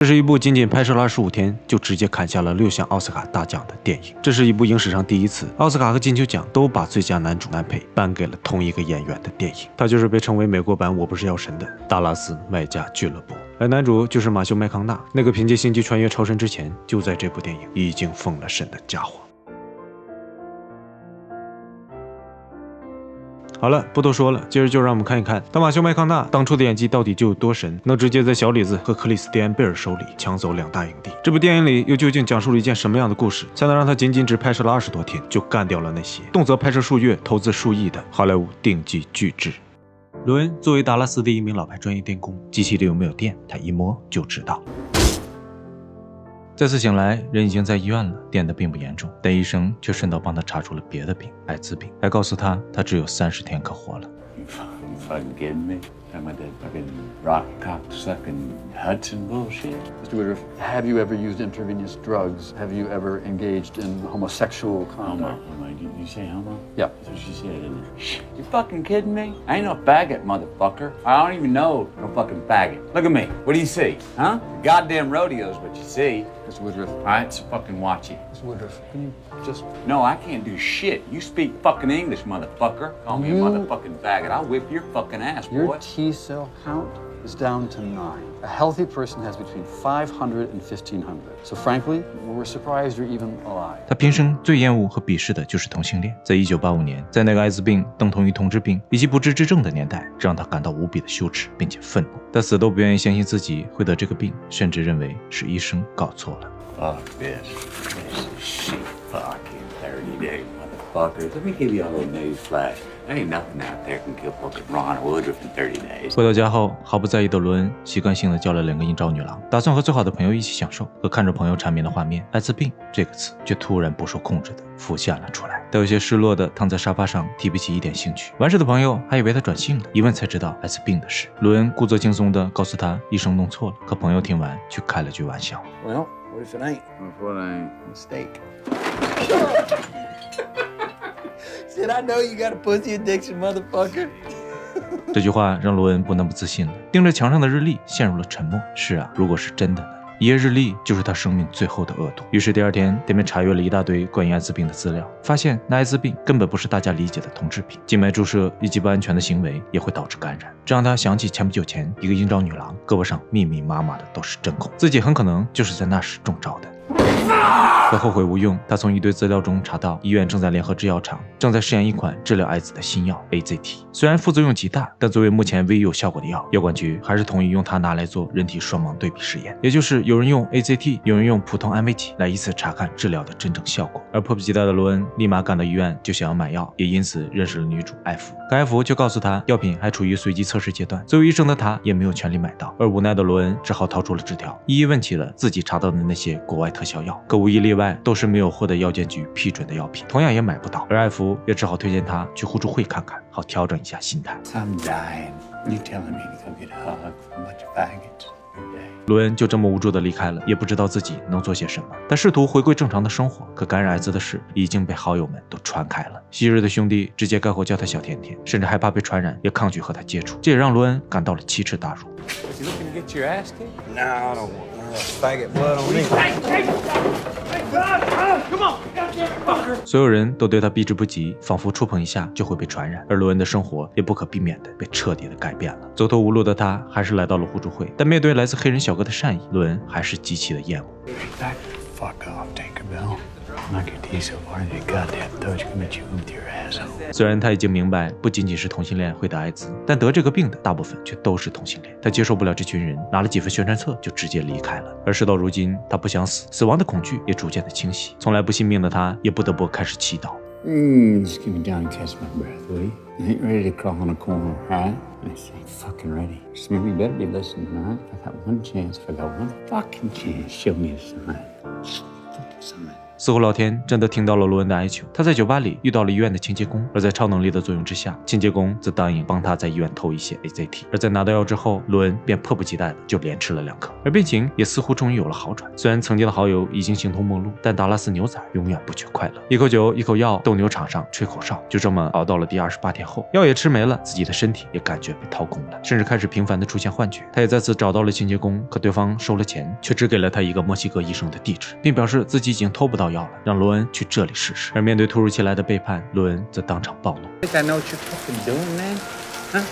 这是一部仅仅拍摄了25天就直接砍下了6项奥斯卡大奖的电影。这是一部影史上第一次，奥斯卡和金球奖都把最佳男主男配颁给了同一个演员的电影。它就是被称为美国版《我不是药神》的《达拉斯麦加俱乐部》，而男主就是马修麦康纳，那个凭借星际穿越超神之前就在这部电影已经封了神的家伙。好了，不多说了，接着就让我们看一看，马修麦康纳当初的演技到底就有多神，能直接在小李子和克里斯蒂安贝尔手里抢走2大影帝。这部电影里又究竟讲述了一件什么样的故事，才能让他仅仅只拍摄了20多天就干掉了那些动辄拍摄数月、投资数亿的好莱坞顶级巨制？罗恩作为达拉斯的一名老牌专业电工，机器里有没有电，他一摸就知道。再次醒来，人已经在医院了，电的并不严重，但医生却顺道帮他查出了别的病，艾滋病，还告诉他只有30天可活了。You fucking kidding me? Talking about that fucking rock cock sucking Hudson bullshit. Mr. Woodruff, have you ever used intravenous drugs? Have you ever engaged in homosexual conduct? Homo. You say homo? Yeah. That's what she said, isn't it? You fucking kidding me? I ain't no faggot, motherfucker. I don't even know no fucking faggot. Look at me. What do you see? Huh? Goddamn rodeo's what you see. Mr. Woodruff. All right, so fucking watch it. Mr. Woodruff, can you just... No, I can't do shit. You speak fucking English, motherfucker. Call me a motherfucking faggot. I'll whip your fucking ass, boy. Your T-cell count is down to 9. A healthy person has between 500 and 1,500. So frankly, we're surprised you're even alive. 他平生最厌恶和鄙视的就是同性恋。在1985年，在那个艾滋病等同于同志病以及不治之症的年代，这让他感到无比的羞耻并且愤怒。他死都不愿意相信自己会得这个病，甚至认为是医生搞错了。Fuck this. This is shit. Fucking 30 days, motherfuckers. Let me give you a little news flash. There ain't nothing out there can kill fucking Ron Woodruff in 30 days. 回到家后，毫不在意的罗恩习惯性的叫了2个阴招女郎，打算和最好的朋友一起享受。可看着朋友缠绵的画面，艾滋病这个词却突然不受控制的浮现了出来。他有些失落的躺在沙发上，提不起一点兴趣。完事的朋友还以为他转性了，一问才知道艾滋病的事。罗恩故作轻松的告诉他医生弄错了，可朋友听完却开了句玩笑。Well, what if it ain't? What ain't mistake? Did I know you got a pussy addiction, motherfucker? 这句话让罗恩不那么自信了，盯着墙上的日历陷入了沉默。是啊，如果是真的呢？一页日历就是他生命最后的恶毒。于是第二天，店面查阅了一大堆关于艾滋病的资料，发现那艾滋病根本不是大家理解的同志病，静脉注射以及不安全的行为也会导致感染。这让他想起前不久前一个阴招女郎胳膊上密密麻麻的都是针孔，自己很可能就是在那时中招的。可后悔无用，他从一堆资料中查到，医院正在联合制药厂正在试验一款治疗艾滋的新药 AZT， 虽然副作用极大，但作为目前唯一有效果的药，药管局还是同意用它拿来做人体双盲对比试验，也就是有人用 AZT， 有人用普通安慰剂来以此查看治疗的真正效果。而迫不及待的罗恩立马赶到医院就想要买药，也因此认识了女主艾芙。可艾芙却告诉他，药品还处于随机测试阶段，作为医生的他也没有权利买到。而无奈的罗恩只好掏出了纸条，一一问起了自己查到的那些国外特效药，可无一例外都是没有获得药监局批准的药品，同样也买不到。而艾芙也只好推荐他去互助会看看，好调整一下心态。I'm dying. You telling me to go get a hug from a bunch of faggots? 罗恩就这么无助的离开了，也不知道自己能做些什么。他试图回归正常的生活，可感染艾滋的事已经被好友们都传开了。昔日的兄弟直接改口叫他小甜甜，甚至害怕被传染，也抗拒和他接触。这也让罗恩感到了奇耻大辱。You looking to get your ass kicked? No, I don't want none of that faggot blood on me. Come on, goddamn fucker! 所有人都对他避之不及，仿佛触碰一下就会被传染。而罗恩的生活也不可避免的被彻底的改变了。走投无路的他还是来到了互助会，但面对来自黑人小哥的善意，罗恩还是极其的厌恶。Back the fuck off, Tinkerbell. Knock your teeth so hard your goddamn toes commit you with your asshole. 虽然他已经明白不仅仅是同性恋会得艾滋，但得这个病的大部分却都是同性恋。他接受不了这群人，拿了几份宣传册就直接离开了。而事到如今，他不想死，死亡的恐惧也逐渐的清晰。从来不信命的他，也不得不开始祈祷。Just give me down and catch my breath, will you? I ain't ready to crawl on a corner, alright? I ain't fucking ready. So you better be listening, alright? If I got one chance, if I got one fucking chance, show me a sign. Fucking sign. 似乎老天真的听到了罗恩的哀求，他在酒吧里遇到了医院的清洁工，而在超能力的作用之下，清洁工则答应帮他在医院偷一些 AZT。而在拿到药之后，罗恩便迫不及待的就连吃了2颗，而病情也似乎终于有了好转。虽然曾经的好友已经形同陌路，但达拉斯牛仔永远不缺快乐。一口酒一口药，斗牛场上吹口哨，就这么熬到了第28天后，药也吃没了，自己的身体也感觉被掏空了，甚至开始频繁的出现幻觉。他也再次找到了清洁工，可对方收了钱，却只给了他一个墨西哥医生的地址，并表示自己已经偷不到药了，让罗恩去这里试试。而面对突如其来的背叛，罗恩则当场暴怒。I think I know what you're fucking doing, man. Huh?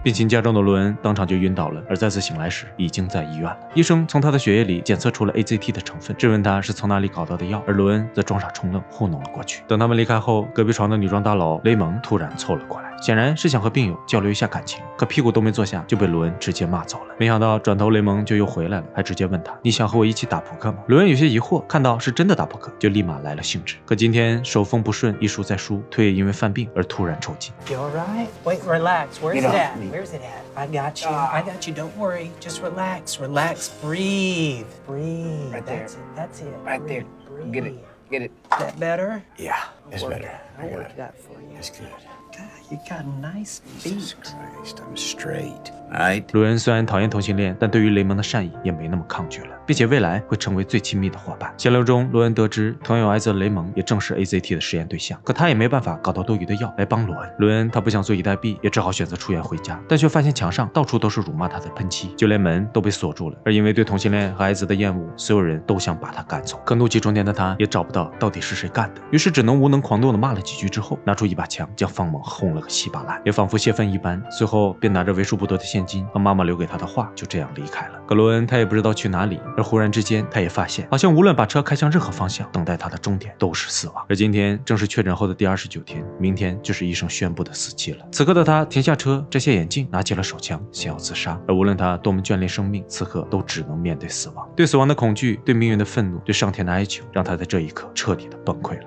病情加重的罗恩当场就晕倒了，而再次醒来时已经在医院了。医生从他的血液里检测出了 AZT 的成分，质问他是从哪里搞到的药，而罗恩则装傻充愣糊弄了过去。等他们离开后，隔壁床的女装大佬雷蒙突然凑了过来，显然是想和病友交流一下感情，可屁股都没坐下就被罗恩直接骂走了。没想到转头雷蒙就又回来了，还直接问他：“你想和我一起打扑克吗？”罗恩有些疑惑，看到是真的打扑克，就立马来了兴致。可今天手风不顺，一输再输，腿也因为犯病而突然抽筋。 You all right? Wait, relax. Where's Get it off at? me. Where's it at? I got you. I got you. Don't worry. Just relax. Relax. Breathe. Breathe. Right there. That's it. That's it. Right there. Breathe. Get it. Get it. Is that better? Yeah, it's better. I'll work that for you. It's good. God, you got nice Jesus feet. Christ, I'm straight. Right? 罗恩虽然讨厌同性恋，但对于雷蒙的善意也没那么抗拒了，并且未来会成为最亲密的伙伴。闲聊中，罗恩得知同样有艾滋的雷蒙也正是 AZT 的实验对象，可他也没办法搞到多余的药来帮罗恩。罗恩他不想坐以待毙，也只好选择出院回家，但却发现墙上到处都是辱骂他的喷漆，就连门都被锁住了。而因为对同性恋和艾滋的厌恶，所有人都想把他赶走。可怒气冲天的他也找不到到底是谁干的，于是只能无能狂怒的骂了几句之后，拿出一把枪将方萌轰了个稀巴烂，也仿佛泄愤一般。随后便拿着为数不多的现金和妈妈留给他的话，就这样离开了。可罗恩他也不知道去哪里，而忽然之间他也发现，好像无论把车开向任何方向，等待他的终点都是死亡。而今天正是确诊后的第29天，明天就是医生宣布的死期了。此刻的他停下车，摘下眼镜，拿起了手枪，想要自杀。而无论他多么眷恋生命，此刻都只能面对死亡。对死亡的恐惧，对命运的愤怒，对上天的哀求，让他在这一刻彻底的崩溃了。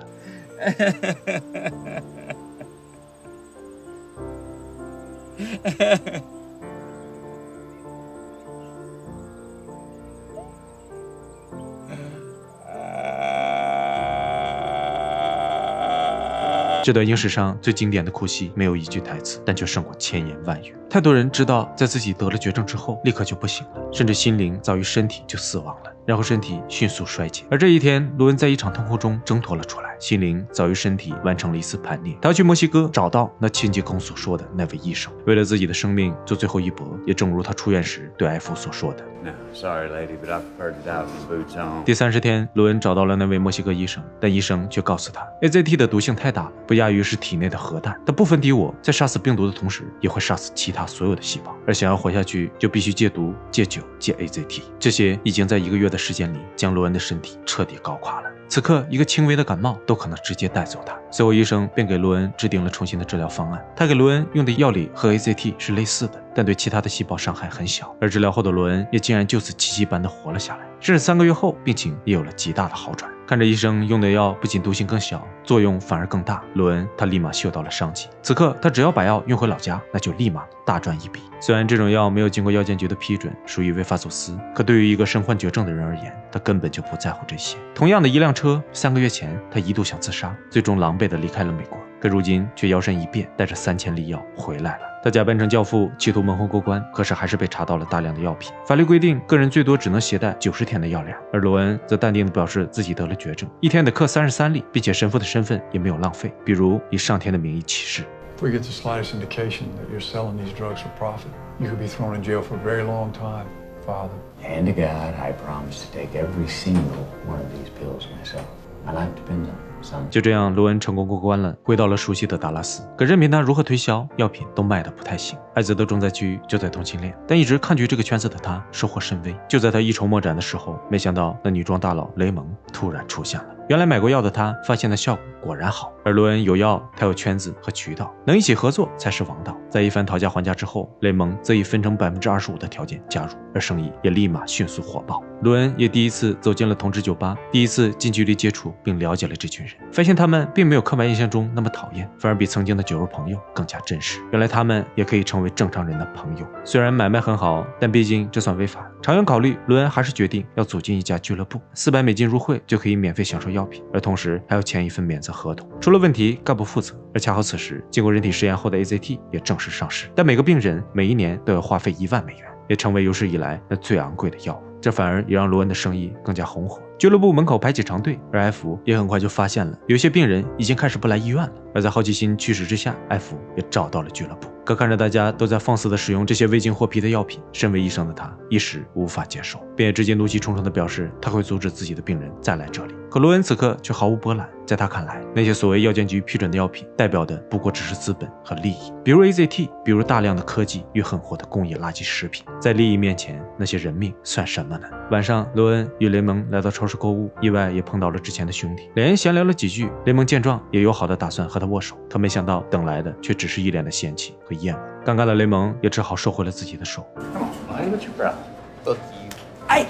这段影史上最经典的哭戏，没有一句台词，但却胜过千言万语。太多人知道，在自己得了绝症之后，立刻就不行了，甚至心灵早于身体就死亡了，然后身体迅速衰竭。而这一天，罗恩在一场痛哭中挣脱了出来，心灵早于身体完成了一丝叛逆。他要去墨西哥找到那清洁工所说的那位医生，为了自己的生命做最后一搏。也正如他出院时对艾芙所说的。No, sorry, lady, but I prefer to die with boots on. 第30天，罗恩找到了那位墨西哥医生，但医生却告诉他 ，AZT 的毒性太大了，不亚于是体内的核弹，它不分敌我，在杀死病毒的同时，也会杀死其他所有的细胞。而想要活下去，就必须戒毒、戒酒、戒 AZT， 这些已经在1个月的时间里，将罗恩的身体彻底搞垮了。此刻，一个轻微的感冒都可能直接带走他。随后，医生便给罗恩制定了重新的治疗方案。他给罗恩用的药理和 AZT 是类似的，但对其他的细胞伤害很小。而治疗后的罗恩也竟然就此奇迹般的活了下来，甚至3个月后，病情也有了极大的好转。看着医生用的药不仅毒性更小，作用反而更大，罗恩他立马嗅到了商机。此刻，他只要把药运回老家，那就立马大赚一笔。虽然这种药没有经过药监局的批准，属于违法走私，可对于一个身患绝症的人而言，他根本就不在乎这些。同样的一辆车，3个月前他一度想自杀，最终狼狈地离开了美国，可如今却摇身一变，带着3000粒药回来了。他假扮成教父，企图蒙混过关，可是还是被查到了大量的药品。法律规定，个人最多只能携带90天的药量，而罗恩则淡定地表示自己得了绝症，一天得嗑33粒，并且神父的身份也没有浪费，比如以上天的名义起誓。If we get the slightest indication that you're selling these drugs for profit, you could be thrown in jail for a very long time, Father. And to God, I promise to take every single one of these pills myself. My life depends on it, son. 就这样，罗恩成功过关了，回到了熟悉的达拉斯。可任凭他如何推销，药品都卖得不太行。艾滋的重灾区就在同性恋，但一直抗拒这个圈子的他收获甚微。就在他一筹莫展的时候，没想到那女装大佬雷蒙突然出现了。原来买过药的他发现的效果果然好。而罗恩有药，他有圈子和渠道，能一起合作才是王道。在一番讨价还价之后，雷蒙则以分成25%的条件加入，而生意也立马迅速火爆。罗恩也第一次走进了同志酒吧，第一次近距离接触并了解了这群人，发现他们并没有刻板印象中那么讨厌，反而比曾经的酒肉朋友更加真实。原来他们也可以成为正常人的朋友。虽然买卖很好，但毕竟这算违法。长远考虑，罗恩还是决定要组进一家俱乐部，400美金入会就可以免费享受药品，而同时还要签一份免责合同。出了问题概不负责。而恰好此时，经过人体实验后的 AZT 也正式上市，但每个病人每一年都要花费1万美元，也成为有史以来那最昂贵的药物。这反而也让罗恩的生意更加红火。俱乐部门口排起长队，而艾弗也很快就发现了有些病人已经开始不来医院了。而在好奇心驱使之下，艾弗也找到了俱乐部。可看着大家都在放肆地使用这些未经获批的药品，身为医生的他一时无法接受，便也直接怒气冲冲地表示他会阻止自己的病人再来这里。可罗恩此刻却毫无波澜，在他看来，那些所谓药监局批准的药品代表的不过只是资本和利益，比如 AZT， 比如大量的科技与狠活的工业垃圾食品。在利益面前，那些人命算什么呢？晚上，罗恩与雷蒙来到超市购物，意外也碰到了之前的兄弟，两人闲聊了几句。雷蒙见状也友好的打算和他握手，可没想到等来的却只是一脸的嫌弃和厌恶。尴尬的雷蒙也只好收回了自己的手。 Come on, buddy. What's your problem? Fuck you. Hey!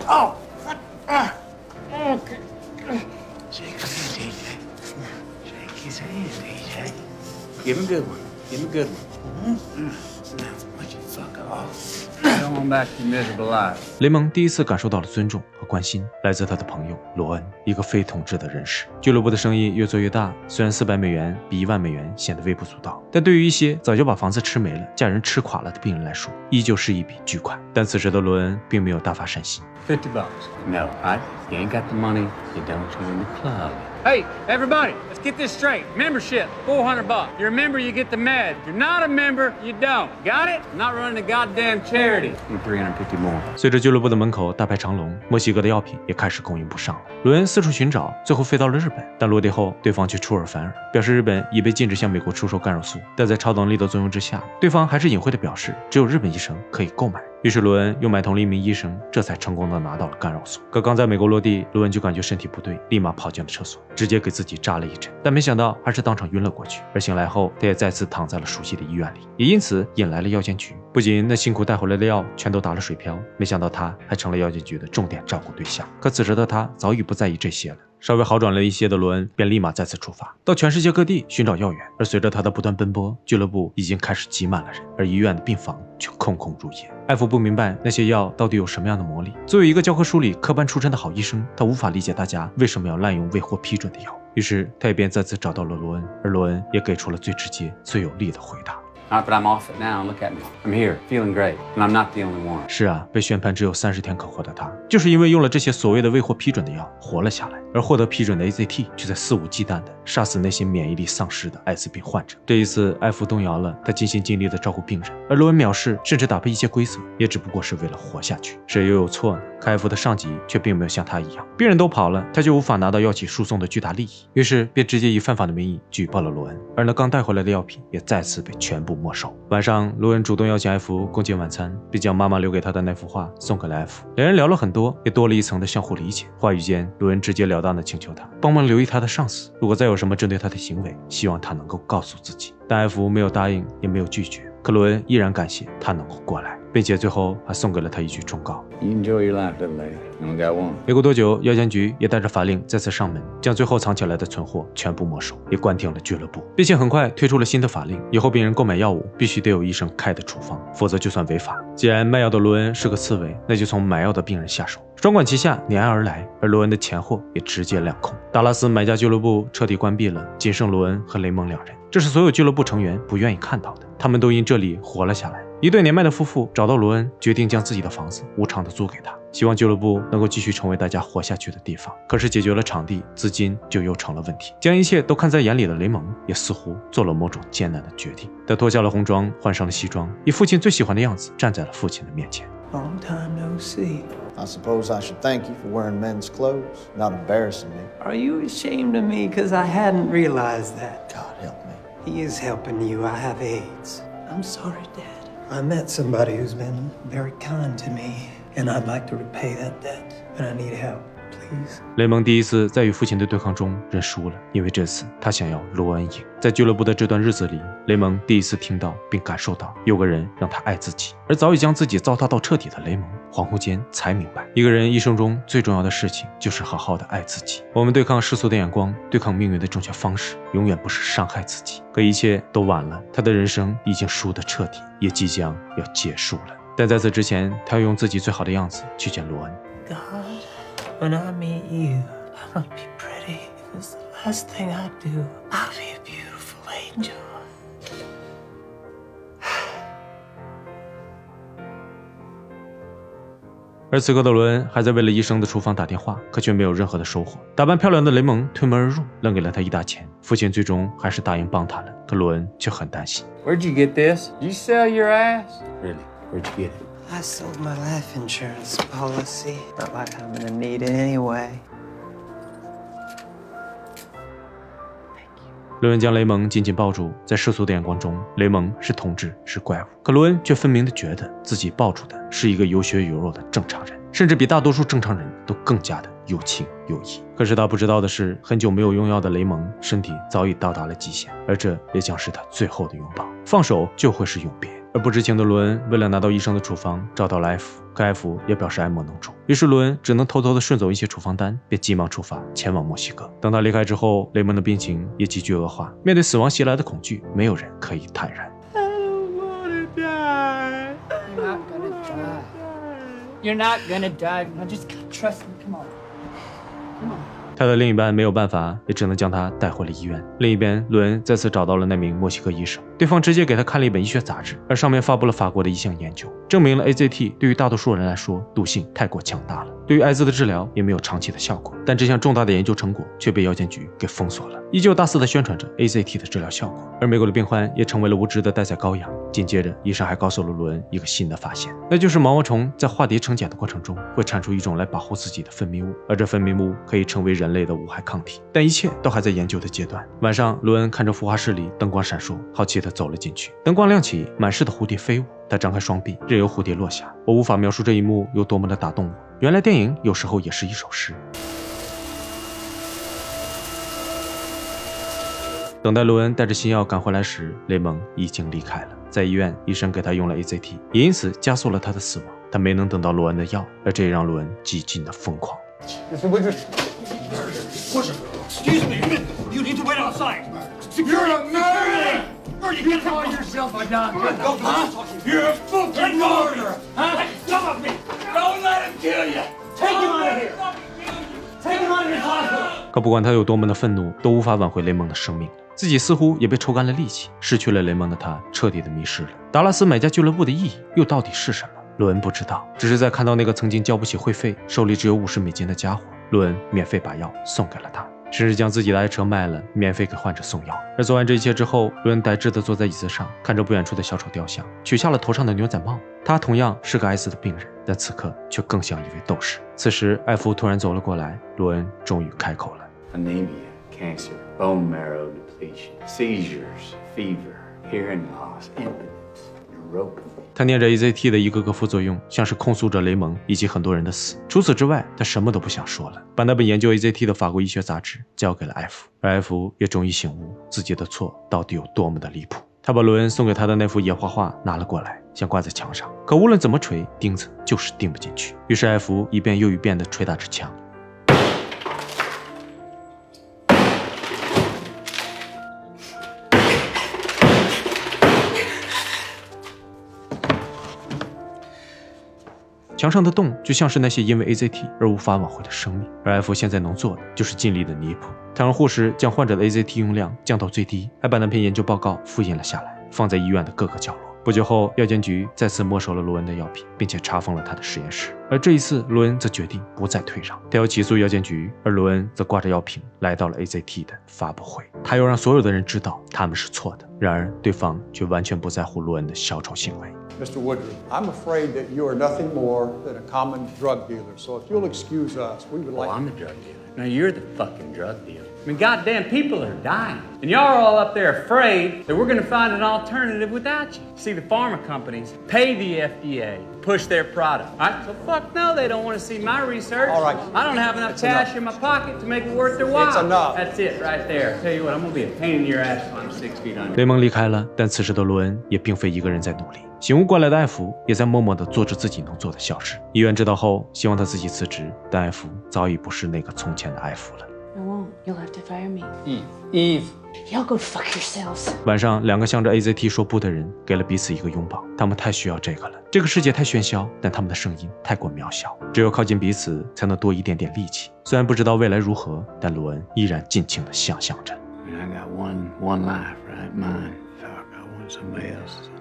Oh! Shake his hand, DJ. Shake his hand, DJ. Give him a good one. Give him a good one. Why don't you fuck off? Come on back to your miserable life. 雷蒙第一次感受到了尊重和关心，来自他的朋友罗恩，一个非统治的人士。俱乐部的生意越做越大，虽然400美元比1万美元显得微不足道，但对于一些早就把房子吃没了、家人吃垮了的病人来说，依旧是一笔巨款。但此时的罗恩并没有大发善心。 $50. No, right? You ain't got the money. You don't join the club. Hey, everybody, let's get this straight. Membership, $400. You're a member, you get the med. If you're not a member, you don't. Got it? I'm not running a goddamn charity. And 350 more. 随着俱乐部的门口大排长龙，墨西哥的药品也开始供应不上了。罗恩四处寻找，最后飞到了日本，但落地后，对方却出尔反尔，表示日本已被禁止向美国出售干扰素。但在超能力的作用之下，对方还是隐晦地表示，只有日本医生可以购买。于是罗恩又买通了一名医生，这才成功的拿到了干扰素。可刚在美国落地，罗恩就感觉身体不对，立马跑进了厕所，直接给自己扎了一针，但没想到还是当场晕了过去。而醒来后，他也再次躺在了熟悉的医院里，也因此引来了药监局。不仅那辛苦带回来的药全都打了水漂，没想到他还成了药监局的重点照顾对象。可此时的他早已不在意这些了。稍微好转了一些的罗恩便立马再次出发，到全世界各地寻找药源。而随着他的不断奔波，俱乐部已经开始挤满了人，而医院的病房却空空如也。艾弗不明白那些药到底有什么样的魔力。作为一个教科书里科班出身的好医生，他无法理解大家为什么要滥用未获批准的药。于是他也便再次找到了罗恩，而罗恩也给出了最直接、最有力的回答。Not that I'm off it now. Look at me. I'm here, feeling great. And I'm not the only one. 是啊，被宣判只有30天可活的他，就是因为用了这些所谓的未获批准的药活了下来。而获得批准的 AZT 却在肆无忌惮地杀死那些免疫力丧失的艾滋病患者。这一次，艾弗动摇了他尽心尽力地照顾病人，而罗恩藐视甚至打破一切规则，也只不过是为了活下去。谁又有错呢？可艾弗的上级却并没有像他一样，病人都跑了，他就无法拿到药企输送的巨大利益，于是便直接以犯法的名义举报了罗恩。而那刚带回来的药品也再次被全部没收。晚上，罗恩主动邀请艾弗共进晚餐，并将妈妈留给他的那幅画送给了艾弗。两人聊了很多，也多了一层的相互理解。话语间，罗恩直截了当地请求他帮忙留意他的上司，如果再有什么针对他的行为，希望他能够告诉自己。但艾弗没有答应，也没有拒绝。可罗恩依然感谢他能够过来，并且最后还送给了他一句忠告 You enjoy your life, little lady. I only got one. 没过多久，药监局也带着法令再次上门，将最后藏起来的存货全部没收，也关停了俱乐部，并且很快推出了新的法令，以后病人购买药物必须得有医生开的处方，否则就算违法。既然卖药的罗恩是个刺猬，那就从买药的病人下手，双管齐下，碾压而来。而罗恩的钱货也直接两空。达拉斯买家俱乐部彻底关闭了，仅剩罗恩和雷蒙两人，这是所有俱乐部成员不愿意看到的。他们都因这里活了下来。一对年迈的夫妇找到罗恩，决定将自己的房子无偿的租给他，希望俱乐部能够继续成为大家活下去的地方。可是解决了场地，资金就又成了问题。将一切都看在眼里的雷蒙也似乎做了某种艰难的决定。他脱下了红装，换上了西装，以父亲最喜欢的样子站在了父亲的面前。Long time no see. I suppose I should thank you for wearing men's clothes, not embarrassing me. Are you ashamed of me because I hadn't realized that? God help me. He is helping you. I have AIDS. I'm sorry, Dad. I met somebody who's been very kind to me, and I'd like to repay that debt, but I need help, please. please. 雷蒙第一次在与父亲的对抗中认输了，因为这次他想要罗恩赢。在俱乐部的这段日子里，雷蒙第一次听到并感受到有个人让他爱自己，而早已将自己糟蹋到彻底的雷蒙，恍惚间才明白，一个人一生中最重要的事情就是好好的爱自己。我们对抗世俗的眼光，对抗命运的正确方式，永远不是伤害自己。可一切都晚了，他的人生已经输得彻底，也即将要结束了。但在此之前，他要用自己最好的样子去见罗恩。God, when I meet you, I want to be pretty. Because the last thing I do, I'll be a beautiful angel. 而此刻的罗恩还在为了医生的厨房打电话，可却没有任何的收获。打扮漂亮的雷蒙推门而入，扔给了他一大钱。父亲最终还是答应帮他了，可罗恩却很担心。Where'd you get this? Did you sell your ass? Really? Where'd you get it? I sold my life insurance policy. Not like I'm gonna need it anyway. 罗恩将雷蒙紧紧抱住，在世俗的眼光中，雷蒙是同志，是怪物。可罗恩却分明地觉得自己抱住的是一个有血有肉的正常人，甚至比大多数正常人都更加的有情有义。可是他不知道的是，很久没有用药的雷蒙身体早已到达了极限，而这也将是他最后的拥抱。放手就会是永别。而不知情的罗恩为了拿到医生的处方，找到了艾弗，可艾弗也表示爱莫能助。于是罗恩只能偷偷地顺走一些处方单，便急忙出发前往墨西哥。等他离开之后，雷蒙的病情也急剧恶化。面对死亡袭来的恐惧，没有人可以坦然。You're not gonna die. Now just trust me. Come on. 他的另一半没有办法，也只能将他带回了医院。另一边，罗恩再次找到了那名墨西哥医生，对方直接给他看了一本医学杂志，而上面发布了法国的一项研究，证明了 AZT 对于大多数人来说毒性太过强大了，对于艾滋的治疗也没有长期的效果。但这项重大的研究成果却被药监局给封锁了，依旧大肆的宣传着 AZT 的治疗效果，而美国的病患也成为了无知的待宰羔羊。紧接着，医生还告诉了罗恩一个新的发现，那就是毛毛虫在化蝶成茧的过程中会产出一种来保护自己的分泌物，而这分泌物可以成为人类的无害抗体。但一切都还在研究的阶段。晚上，罗恩看着孵化室里灯光闪烁，好奇地走了进去。灯光亮起，满室的蝴蝶飞舞，他张开双臂，任由蝴蝶落下。我无法描述这一幕有多么的打动我。原来电影有时候也是一首诗。等待罗恩带着新药赶回来时，雷蒙已经离开了。在医院，医生给他用了 AZT， 也因此加速了他的死亡。他没能等到罗恩的药，而这也让罗恩几近的疯狂。Excuse me, you need to wait outside. You're a murderer! You call yourself a doctor, huh? You're a fucking murderer, huh? Let go of me! Don't let him kill you! Take him out of here! Take him out of this hospital! 可不管他有多么的愤怒，都无法挽回雷蒙的生命了。自己似乎也被抽干了力气，失去了雷蒙的他彻底的迷失了。达拉斯买家俱乐部的意义又到底是什么？罗恩不知道，只是在看到那个曾经交不起会费、手里只有50美金的家伙，罗恩免费把药送给了他，甚至将自己的爱车卖了，免费给患者送药。而做完这一切之后，罗恩呆滞地坐在椅子上，看着不远处的小丑雕像，取下了头上的牛仔帽。他同样是个艾滋的病人，但此刻却更像一位斗士。此时，艾弗突然走了过来，罗恩终于开口了。Anemia, cancer, bone marrow depletion, seizures, fever, hearing loss, impotence, neuropathy. 他念着 AZT 的一个个副作用，像是控诉着雷蒙以及很多人的死。除此之外，他什么都不想说了，把那本研究 AZT 的法国医学杂志交给了艾弗，而艾弗也终于醒悟自己的错到底有多么的离谱。他把罗恩送给他的那幅野画画拿了过来，想挂在墙上，可无论怎么锤，钉子就是钉不进去。于是艾弗一遍又一遍地捶打着墙。墙上的洞就像是那些因为 AZT 而无法挽回的生命，而艾弗现在能做的就是尽力的弥补。他让护士将患者的 AZT 用量降到最低，还把那篇研究报告复印了下来，放在医院的各个角落。不久后，药监局再次没收了罗恩的药品，并且查封了他的实验室。而这一次，罗恩则决定不再退让，他要起诉药监局，而罗恩则挂着药瓶来到了 AZT 的发布会，他要让所有的人知道他们是错的。然而对方却完全不在乎罗恩的小丑行为。 Mr. Woodruff, I'm afraid that you are nothing more than a common drug dealer. So if you'll excuse us, we would Oh, like... I'm a drug dealer. No, you're the fucking drug dealer. I mean, goddamn, people are dying. And y'all are all up there afraid that we're gonna find an alternative without you. See, the pharma companies pay the FDA to push their product. All right? So fuck no, they don't want to see my research. All right. I don't have enough It's cash enough. in my pocket to make it worth their while. It's enough. That's it right there. Tell you what, I'm gonna be a pain in your ass when I'm 6 feet under. 雷蒙离开了，但此时的罗恩也并非一个人在努力。醒悟过来的艾弗也在默默地做着自己能做的小事。医院知道后，希望他自己辞职，但艾弗早已不是那个从前的艾弗了。 I won't. You'll have to fire me. Eve. Y'all go fuck yourselves. 晚上，两个向着 AZT 说不的人给了彼此一个拥抱，他们太需要这个了。这个世界太喧嚣，但他们的声音太过渺小，只有靠近彼此，才能多一点点力气。虽然不知道未来如何，但罗恩依然尽情地想象着。 I mean, I got one life, right? Mine. Fuck, I want somebody else's sometimes.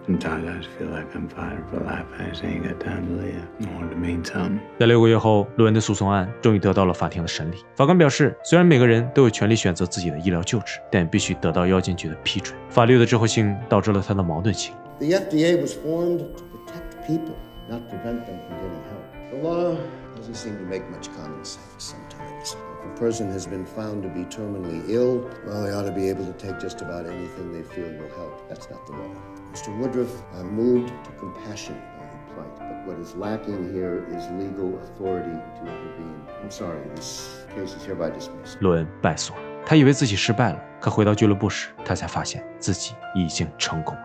Sometimes I just feel like I'm fighting for life. I just ain't got time to live. I want it to mean something. 在6个月后，罗恩的诉讼案终于得到了法庭的审理。法官表示，虽然每个人都有权利选择自己的医疗救治，但必须得到药监局的批准。法律的滞后性导致了他的矛盾性。 The FDA was formed to protect people, not prevent them from getting help. The law doesn't seem to make much common sense sometimes. If a person has been found to be terminally ill, well, they ought to be able to take just about anything they feel will help. That's not the law. Mr. Woodruff, I'm moved to compassion by your plight, but what is lacking here is legal authority to intervene. I'm sorry, this case is hereby dismissed. 罗恩败诉了，他以为自己失败了，可回到俱乐部时，他才发现自己已经成功了。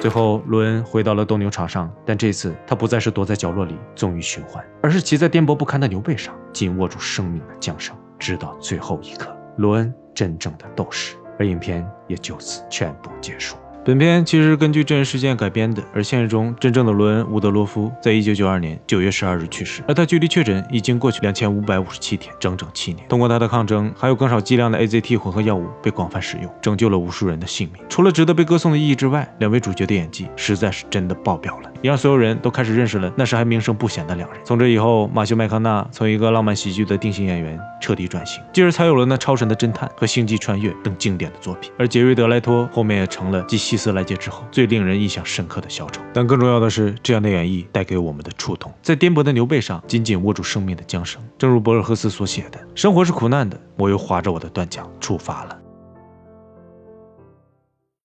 最后，罗恩回到了斗牛场上，但这次他不再是躲在角落里纵欲寻欢，而是骑在颠簸不堪的牛背上，紧握住生命的缰绳，直到最后一刻。罗恩真正的斗士，而影片也就此全部结束。 本片其实是根据真实事件改编的，而现实中真正的罗恩·伍德罗夫在1992年9月12日去世，而他距离确诊已经过去2557天，整整7年。通过他的抗争，还有更少剂量的 AZT 混合药物被广泛使用，拯救了无数人的性命。除了值得被歌颂的意义之外，两位主角的演技实在是真的爆表了，也让所有人都开始认识了那时还名声不显的两人。从这以后，马修·麦康纳从一个浪漫喜剧的定型演员彻底转型，继而才有了那超神的侦探和星际穿越等经典的作品。而杰瑞·德莱托后面也成了继希斯莱杰之后最令人印象深刻的小丑。但更重要的是，这样的演绎带给我们的触动，在颠簸的牛背上紧紧握住生命的缰绳。正如博尔赫斯所写的：“生活是苦难的，我又划着我的断桨出发了。”